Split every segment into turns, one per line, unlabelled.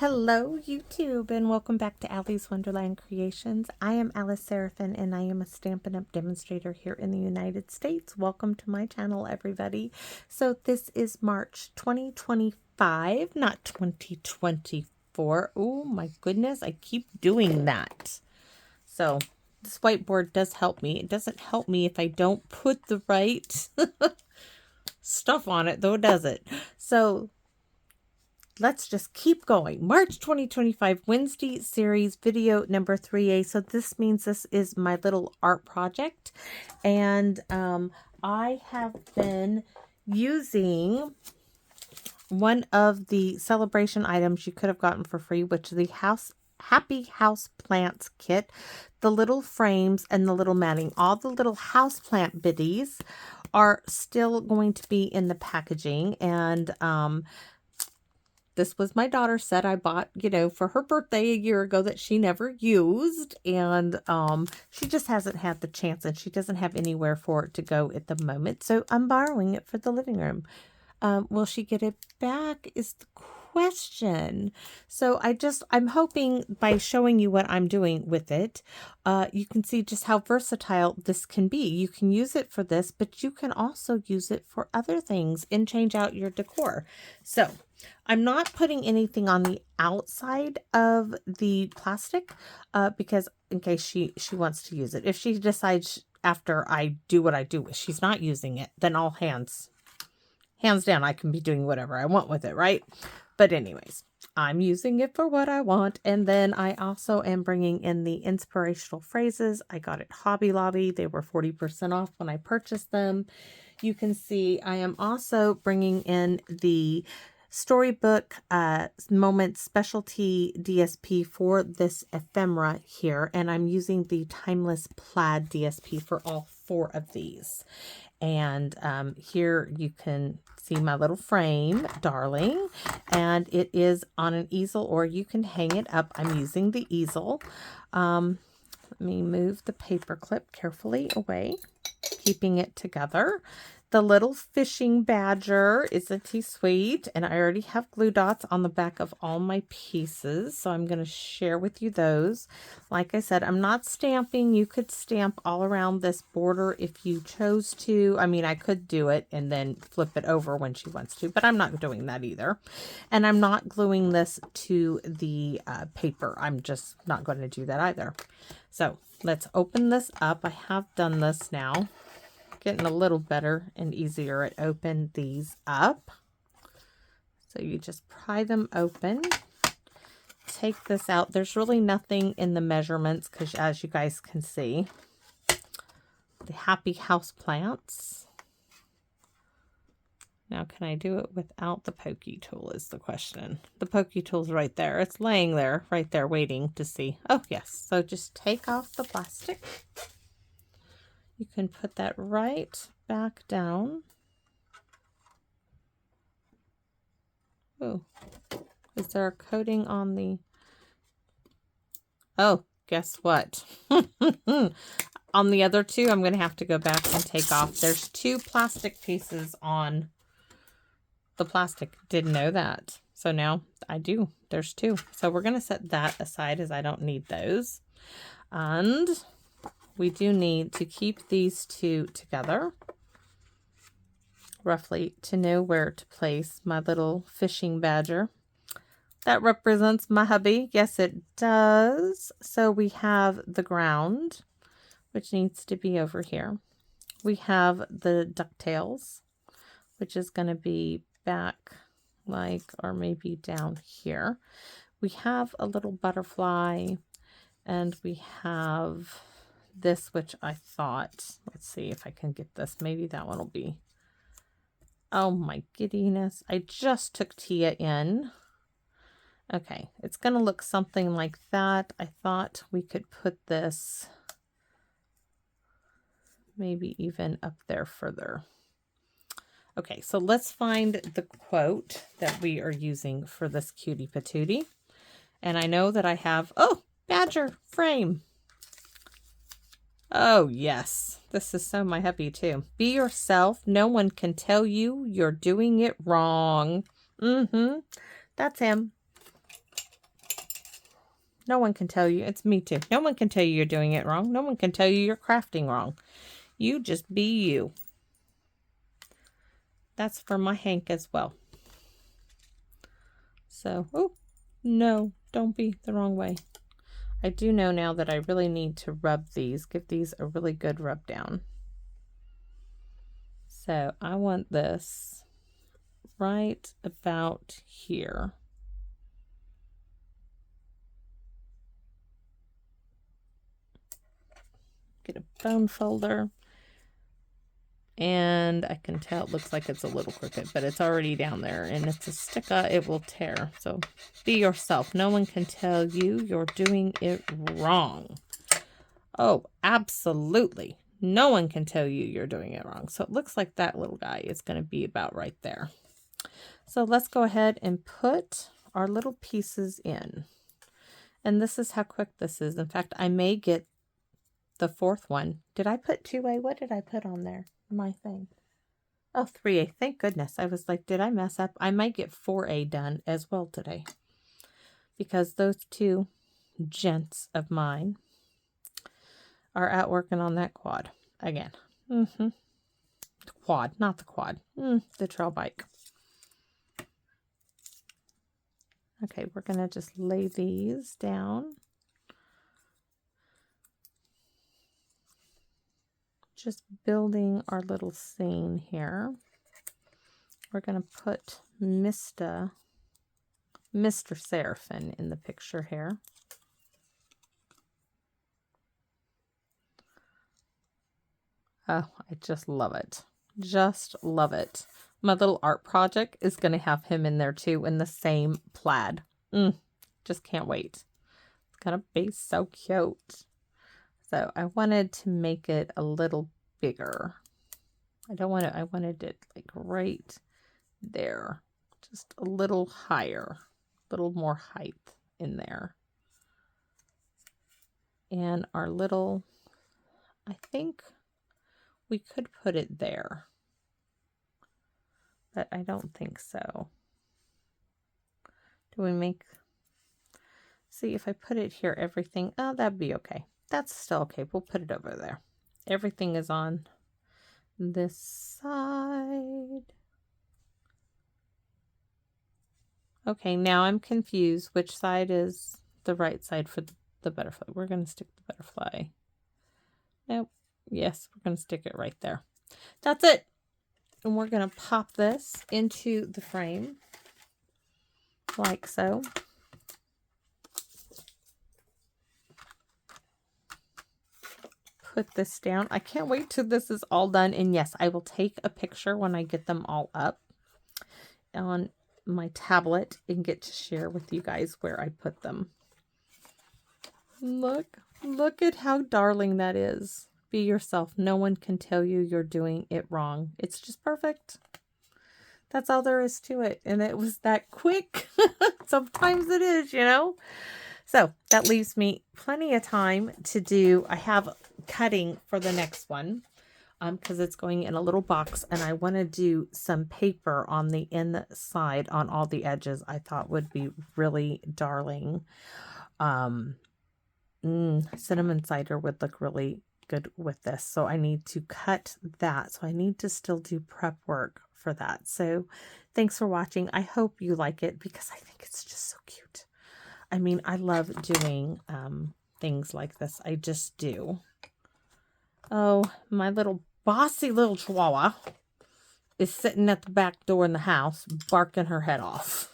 Hello YouTube and welcome back to Allie's Wonderland Creations. I am Alice Seraphin and I am a Stampin' Up! Demonstrator here in the United States. Welcome to my channel, everybody. So this is March 2025, not 2024. Oh my goodness, I keep doing that. So this whiteboard does help me. It doesn't help me if I don't put the right stuff on it, though, does it? So let's just keep going. March 2025 Wednesday series video number 3A. So this means this is my little art project. And I have been using one of the celebration items you could have gotten for free, which is the Happy House Plants kit. The little frames and the little matting. All the little house plant biddies are still going to be in the packaging. And this was my daughter's set I bought, for her birthday a year ago that she never used. And she just hasn't had the chance and she doesn't have anywhere for it to go at the moment. So I'm borrowing it for the living room. Will she get it back is the question. So I'm hoping by showing you what I'm doing with it, you can see just how versatile this can be. You can use it for this, but you can also use it for other things and change out your decor. So I'm not putting anything on the outside of the plastic because in case she wants to use it. If she decides after I do what I do, she's not using it, then all hands down, I can be doing whatever I want with it, right? But anyways, I'm using it for what I want. And then I also am bringing in the inspirational phrases. I got it Hobby Lobby. They were 40% off when I purchased them. You can see I am also bringing in the Storybook Moment Specialty DSP for this ephemera here. And I'm using the Timeless Plaid DSP for all 4 of these. And here you can see my little frame, darling, and it is on an easel or you can hang it up. I'm using the easel. Let me move the paper clip carefully away, keeping it together. The little fishing badger, isn't he sweet? And I already have glue dots on the back of all my pieces, so I'm going to share with you those. Like I said, I'm not stamping. You could stamp all around this border if you chose to. I mean, I could do it and then flip it over when she wants to, but I'm not doing that either. And I'm not gluing this to the paper. I'm just not going to do that either. So let's open this up. I have done this now. Getting a little better and easier at open these up. So you just pry them open. Take this out. There's really nothing in the measurements because as you guys can see, the Happy House Plants. Now, can I do it without the pokey tool is the question. The pokey tool's right there. It's laying there, right there, waiting to see. Oh, yes. So just take off the plastic. You can put that right back down. Oh, is there a coating on the... Oh, guess what? On the other 2, I'm going to have to go back and take off. There's 2 plastic pieces on the plastic. Didn't know that. So now I do. There's 2. So we're going to set that aside as I don't need those. And we do need to keep these 2 together, roughly, to know where to place my little fishing badger. That represents my hubby. Yes, it does. So we have the ground, which needs to be over here. We have the ducktails, which is going to be back or maybe down here. We have a little butterfly, and we have this, which I thought, let's see if I can get this. Maybe that one will be. Oh my giddiness. I just took Tia in. Okay, it's going to look something like that. I thought we could put this maybe even up there further. Okay, so let's find the quote that we are using for this cutie patootie. And I know that I have, oh, badger frame. Oh, yes. This is so my hubby, too. Be yourself. No one can tell you you're doing it wrong. That's him. No one can tell you. It's me too. No one can tell you you're doing it wrong. No one can tell you you're crafting wrong. You just be you. That's for my Hank as well. So, oh, no, don't be the wrong way. I do know now that I really need to rub these, give these a really good rub down. So I want this right about here. Get a bone folder. And I can tell it looks like it's a little crooked, but it's already down there and it's a sticker, it will tear. So be yourself. No one can tell you you're doing it wrong. Oh, absolutely. No one can tell you you're doing it wrong. So it looks like that little guy is going to be about right there. So let's go ahead and put our little pieces in. And this is how quick this is. In fact, I may get the fourth one. Did I put 2A? What did I put on there? My thing. Oh, 3A. Thank goodness. I was like, did I mess up? I might get 4A done as well today. Because those two gents of mine are out working on that quad again. The quad, not the quad. The trail bike. Okay, we're going to just lay these down. Just building our little scene here. We're going to put Mr. Seraphin in the picture here. Oh, I just love it. Just love it. My little art project is going to have him in there too in the same plaid. Just can't wait. It's going to be so cute. So I wanted to make it a little bigger. I wanted it like right there. Just a little higher. A little more height in there. And our little, I think we could put it there. But I don't think so. Do we make, see if I put it here, everything, oh, that'd be okay. That's still okay. We'll put it over there. Everything is on this side. Okay, now I'm confused. Which side is the right side for the butterfly? We're going to stick the butterfly. Nope. Yes, we're going to stick it right there. That's it. And we're going to pop this into the frame like so. Put this down. I can't wait till this is all done. And yes, I will take a picture when I get them all up on my tablet and get to share with you guys where I put them. Look at how darling that is. Be yourself. No one can tell you you're doing it wrong. It's just perfect. That's all there is to it. And it was that quick. Sometimes it is, you know. So that leaves me plenty of time to do. I have cutting for the next one because it's going in a little box, and I want to do some paper on the inside on all the edges. I thought would be really darling. Cinnamon cider would look really good with this, so I need to cut that. So I need to still do prep work for that. So thanks for watching. I hope you like it because I think it's just so cute. I mean, I love doing things like this. I just do. Oh, my little bossy little chihuahua is sitting at the back door in the house, barking her head off.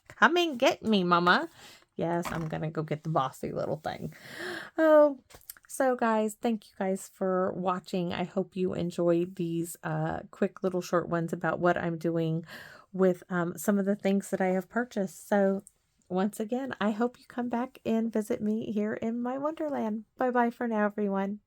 Come and get me, Mama. Yes, I'm going to go get the bossy little thing. Oh, so guys, thank you guys for watching. I hope you enjoyed these quick little short ones about what I'm doing with some of the things that I have purchased. So once again, I hope you come back and visit me here in my Wonderland. Bye-bye for now, everyone.